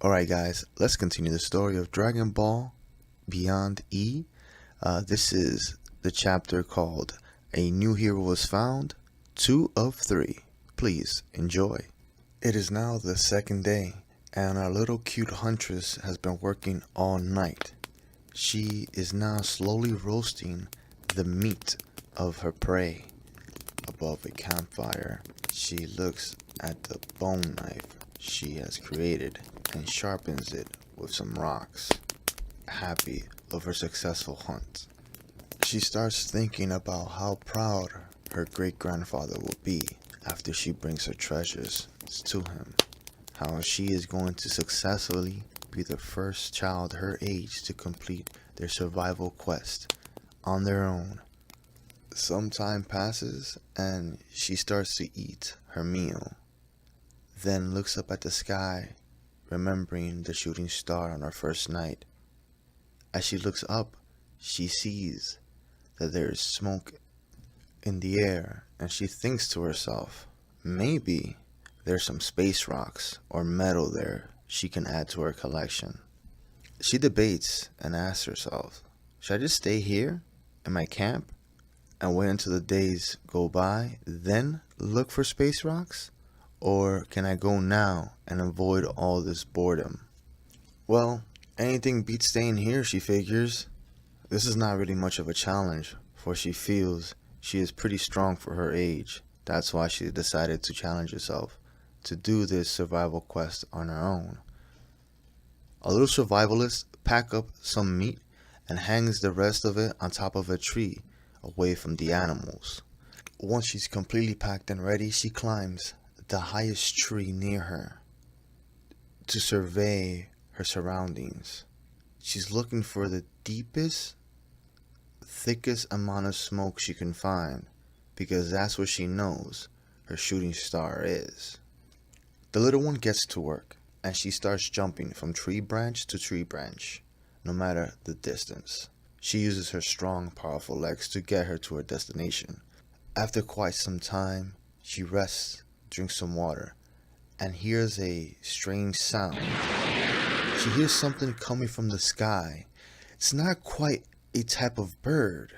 Alright guys, let's continue the story of Dragon Ball Beyond E. This is the chapter called A New Hero Was Found, 2 of 3. Please enjoy. It is now the second day, and our little cute huntress has been working all night. She is now slowly roasting the meat of her prey. Above a campfire, she looks at the bone knife she has created and sharpens it with some rocks, happy of her successful hunt. She starts thinking about how proud her great-grandfather will be after she brings her treasures to him, how she is going to successfully be the first child her age to complete their survival quest on their own. Some time passes and she starts to eat her meal, then looks up at the sky, remembering the shooting star on her first night. As she looks up, she sees that there is smoke in the air, and she thinks to herself, maybe there's some space rocks or metal there she can add to her collection. She debates and asks herself, should I just stay here in my camp and wait until the days go by, then look for space rocks? Or can I go now and avoid all this boredom? Well, anything beats staying here, she figures. This is not really much of a challenge, for she feels she is pretty strong for her age. That's why she decided to challenge herself to do this survival quest on her own. A little survivalist packs up some meat and hangs the rest of it on top of a tree away from the animals. Once she's completely packed and ready, she climbs the highest tree near her to survey her surroundings. She's looking for the deepest, thickest amount of smoke she can find, because that's what she knows her shooting star is. The little one gets to work, and she starts jumping from tree branch to tree branch, no matter the distance. She uses her strong, powerful legs to get her to her destination. After quite some time, she rests, drinks some water, and hears a strange sound. She hears something coming from the sky. It's not quite a type of bird.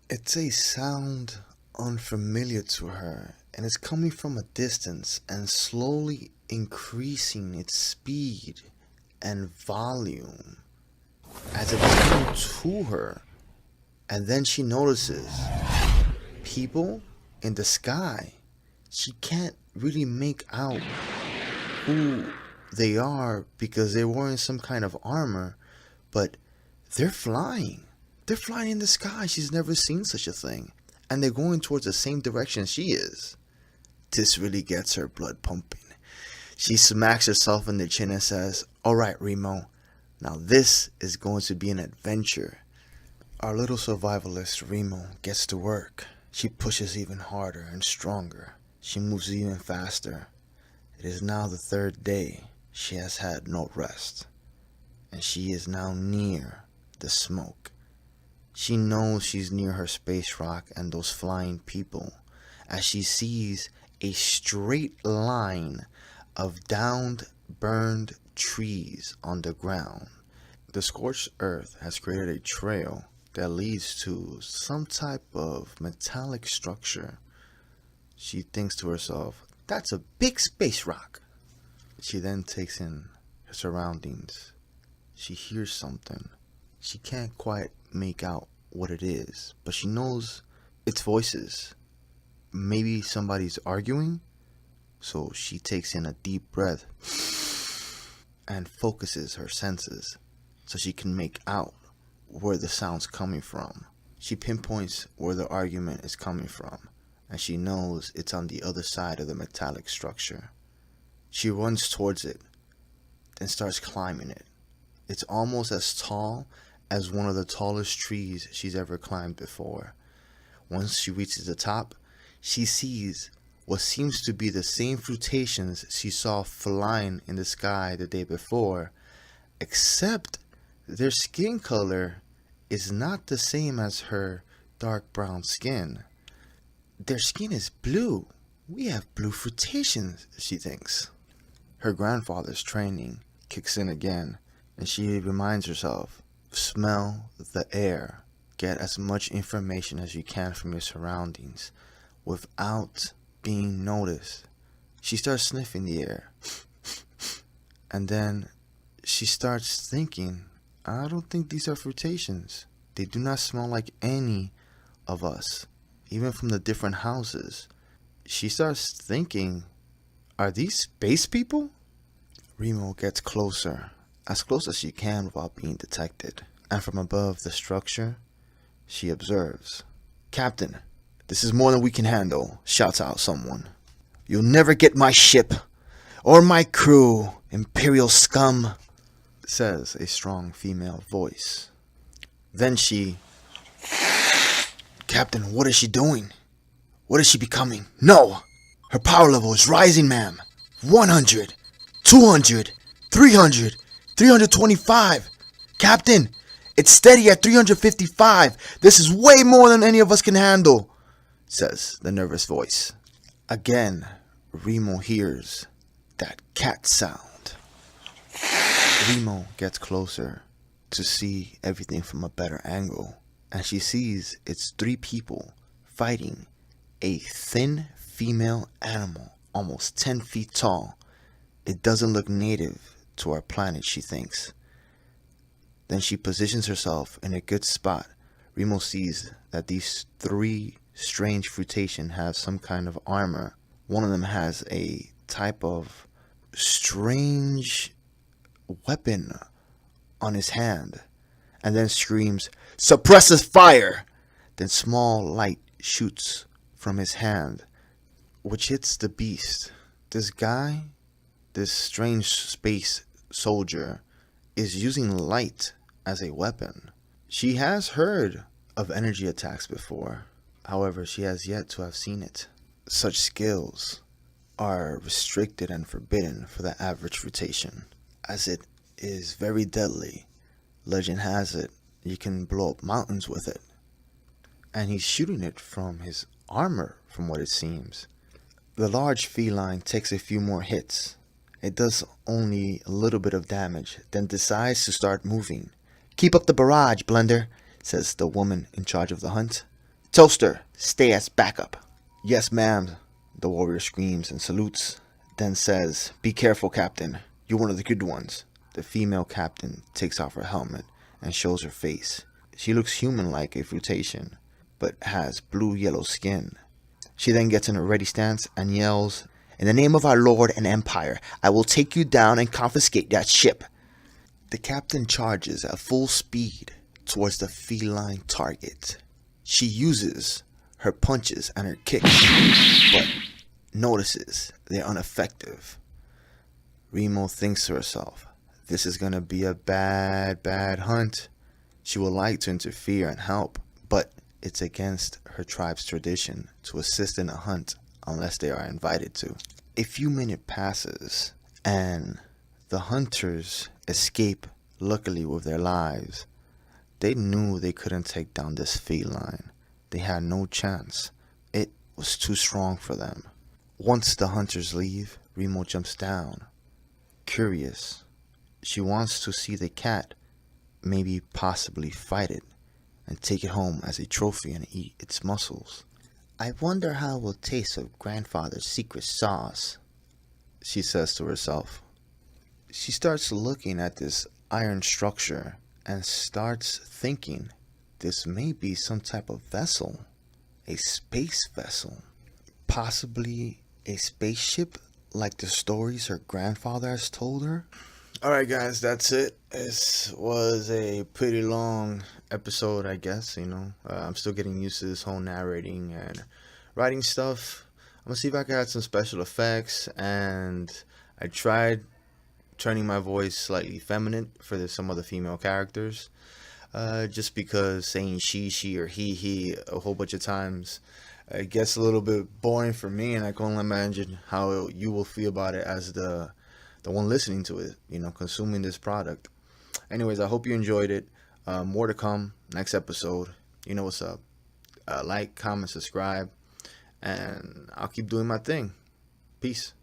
It's a sound unfamiliar to her, and it's coming from a distance and slowly increasing its speed and volume as it's coming to her. And then she notices people in the sky. She can't really make out who they are because they're wearing some kind of armor, but they're flying. They're flying in the sky. She's never seen such a thing. And they're going towards the same direction she is. This really gets her blood pumping. She smacks herself in the chin and says, "Alright, Remo, now this is going to be an adventure." Our little survivalist Remo gets to work. She pushes even harder and stronger. She moves even faster. It is now the third day. She has had no rest, and she is now near the smoke. She knows she's near her space rock and those flying people, as she sees a straight line of downed, burned trees on the ground. The scorched earth has created a trail that leads to some type of metallic structure. She thinks to herself, that's a big space rock. She then takes in her surroundings. She hears something. She can't quite make out what it is, but she knows it's voices. Maybe somebody's arguing. So she takes in a deep breath and focuses her senses so she can make out where the sound's coming from. She pinpoints where the argument is coming from, and she knows it's on the other side of the metallic structure. She runs towards it, then starts climbing it. It's almost as tall as one of the tallest trees she's ever climbed before. Once she reaches the top, she sees what seems to be the same frutations she saw flying in the sky the day before, except their skin color is not the same as her dark brown skin. Their skin is blue. We have blue frutations, she thinks. Her grandfather's training kicks in again, and she reminds herself, smell the air. Get as much information as you can from your surroundings without being noticed. She starts sniffing the air. And then she starts thinking, I don't think these are frutations. They do not smell like any of us, even from the different houses. She starts thinking, are these space people? Remo gets closer, as close as she can without being detected. And from above the structure, she observes. Captain, this is more than we can handle, shouts out someone. You'll never get my ship, or my crew, Imperial scum, says a strong female voice. Then she... Captain, what is she doing? What is she becoming? No! Her power level is rising, ma'am. 100, 200, 300, 325. Captain, it's steady at 355. This is way more than any of us can handle, says the nervous voice. Again, Remo hears that cat sound. Remo gets closer to see everything from a better angle, and she sees it's 3 people fighting a thin female animal, almost 10 feet tall. It doesn't look native to our planet, she thinks. Then she positions herself in a good spot. Remo sees that these 3 strange frutation have some kind of armor. One of them has a type of strange weapon on his hand, and then screams, suppresses fire! Then small light shoots from his hand, which hits the beast. This guy, this strange space soldier, is using light as a weapon. She has heard of energy attacks before. However, she has yet to have seen it. Such skills are restricted and forbidden for the average rotation, as it is very deadly. Legend has it, you can blow up mountains with it. And he's shooting it from his armor, from what it seems. The large feline takes a few more hits. It does only a little bit of damage, then decides to start moving. Keep up the barrage, Blender, says the woman in charge of the hunt. Toaster, stay as backup. Yes, ma'am, the warrior screams and salutes, then says, be careful, Captain. You're one of the good ones. The female captain takes off her helmet and shows her face. She looks human-like a frutation, but has blue-yellow skin. She then gets in a ready stance and yells, in the name of our Lord and Empire, I will take you down and confiscate that ship. The captain charges at full speed towards the feline target. She uses her punches and her kicks, but notices they're ineffective. Remo thinks to herself, this is gonna be a bad hunt. She would like to interfere and help, but it's against her tribe's tradition to assist in a hunt unless they are invited to. A few minutes passes, and the hunters escape luckily with their lives. They knew they couldn't take down this feline. They had no chance. It was too strong for them. Once the hunters leave, Remo jumps down. Curious, she wants to see the cat, maybe possibly fight it, and take it home as a trophy and eat its muscles. I wonder how it will taste of grandfather's secret sauce, she says to herself. She starts looking at this iron structure and starts thinking this may be some type of vessel, a space vessel, possibly a spaceship like the stories her grandfather has told her. Alright guys, that's it. This was a pretty long episode, I guess, I'm still getting used to this whole narrating and writing stuff. I'm gonna see if I can add some special effects, and I tried turning my voice slightly feminine for some of the female characters, just because saying she or he a whole bunch of times it gets a little bit boring for me, and I can only imagine how you will feel about it as the one listening to it, consuming this product. Anyways, I hope you enjoyed it. More to come next episode. You know what's up. Like, comment, subscribe, and I'll keep doing my thing. Peace.